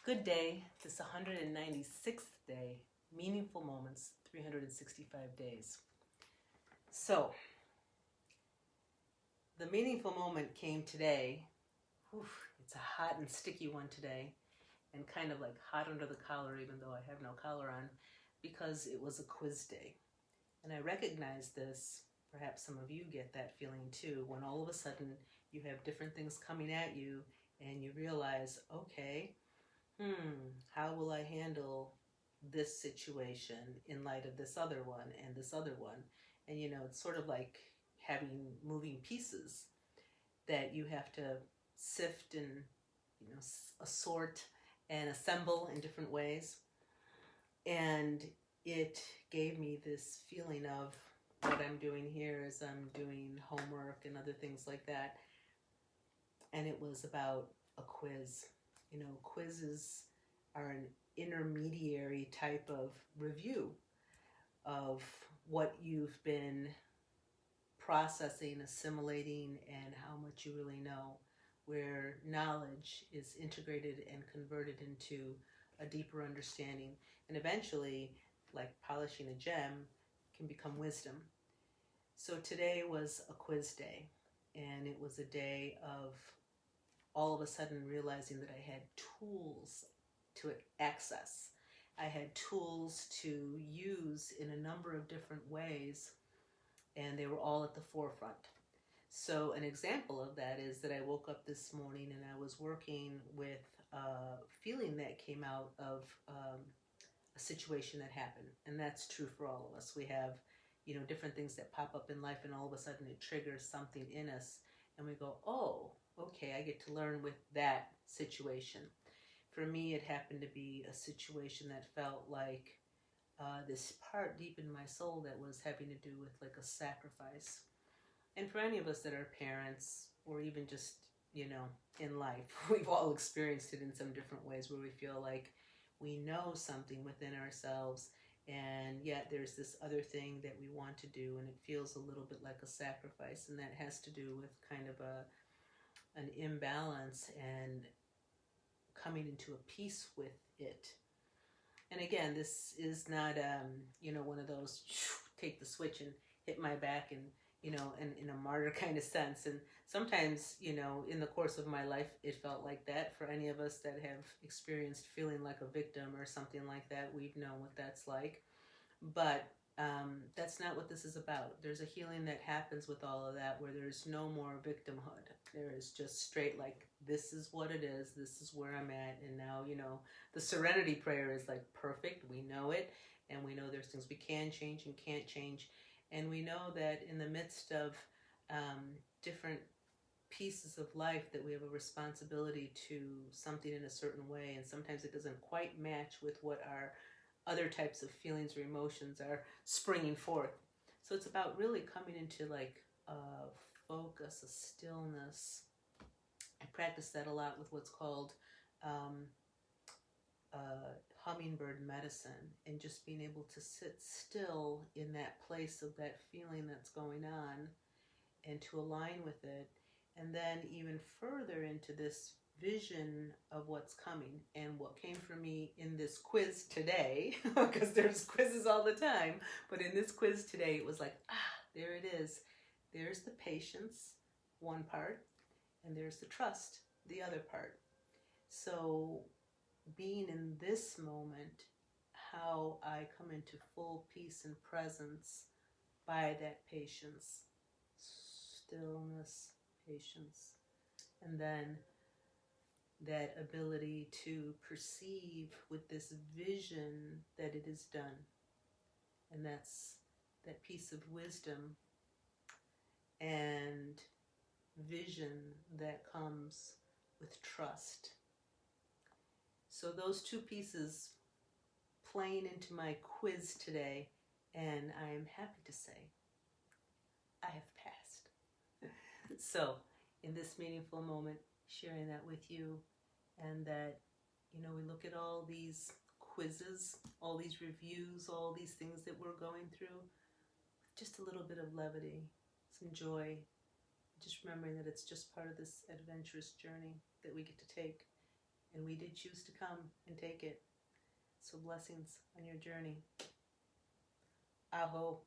Good day, this 196th day, meaningful moments, 365 days. So, the meaningful moment came today. It's a hot and sticky one today, and kind of like hot under the collar, even though I have no collar on, because it was a quiz day. And I recognize this, perhaps some of you get that feeling too, when all of a sudden you have different things coming at you and you realize, okay, how will I handle this situation in light of this other one and this other one? And it's sort of like having moving pieces that you have to sift and assort and assemble in different ways. And it gave me this feeling of what I'm doing here is I'm doing homework and other things like that. And it was about a quiz. Quizzes are an intermediary type of review of what you've been processing, assimilating, and how much you really know, where knowledge is integrated and converted into a deeper understanding. And eventually, like polishing a gem, can become wisdom. So today was a quiz day, and it was a day of all of a sudden realizing that I had tools to access. I had tools to use in a number of different ways, and they were all at the forefront. So an example of that is that I woke up this morning and I was working with a feeling that came out of a situation that happened. And that's true for all of us. We have, different things that pop up in life, and all of a sudden it triggers something in us. And we go, oh, okay, I get to learn with that situation. For me, it happened to be a situation that felt like this part deep in my soul that was having to do with like a sacrifice. And for any of us that are parents, or even just, in life, we've all experienced it in some different ways where we feel like we know something within ourselves, and yet there's this other thing that we want to do, and it feels a little bit like a sacrifice. And that has to do with kind of an imbalance and coming into a peace with it. And again, this is not, one of those take the switch and hit my back and, in a martyr kind of sense. And sometimes, in the course of my life, it felt like that. For any of us that have experienced feeling like a victim or something like that, we've known what that's like. But that's not what this is about. There's a healing that happens with all of that, where there's no more victimhood. There is just straight like, this is what it is, this is where I'm at. And now, the serenity prayer is like perfect. We know it, and we know there's things we can change and can't change. And we know that in the midst of different pieces of life, that we have a responsibility to something in a certain way. And sometimes it doesn't quite match with what our other types of feelings or emotions are springing forth. So it's about really coming into like a focus, a stillness. I practice that a lot with what's called hummingbird medicine, and just being able to sit still in that place of that feeling that's going on and to align with it. And then even further into this vision of what's coming. And what came for me in this quiz today, because there's quizzes all the time, but in this quiz today, it was like, there it is. There's the patience, one part, and there's the trust, the other part. So being in this moment, how I come into full peace and presence by that patience, stillness, patience, and then that ability to perceive with this vision that it is done. And that's that piece of wisdom and vision that comes with trust. So those two pieces playing into my quiz today, and I am happy to say I have passed. So in this meaningful moment, sharing that with you, and that, we look at all these quizzes, all these reviews, all these things that we're going through, with just a little bit of levity, some joy, just remembering that it's just part of this adventurous journey that we get to take. and we did choose to come and take it. So blessings on your journey. Aho.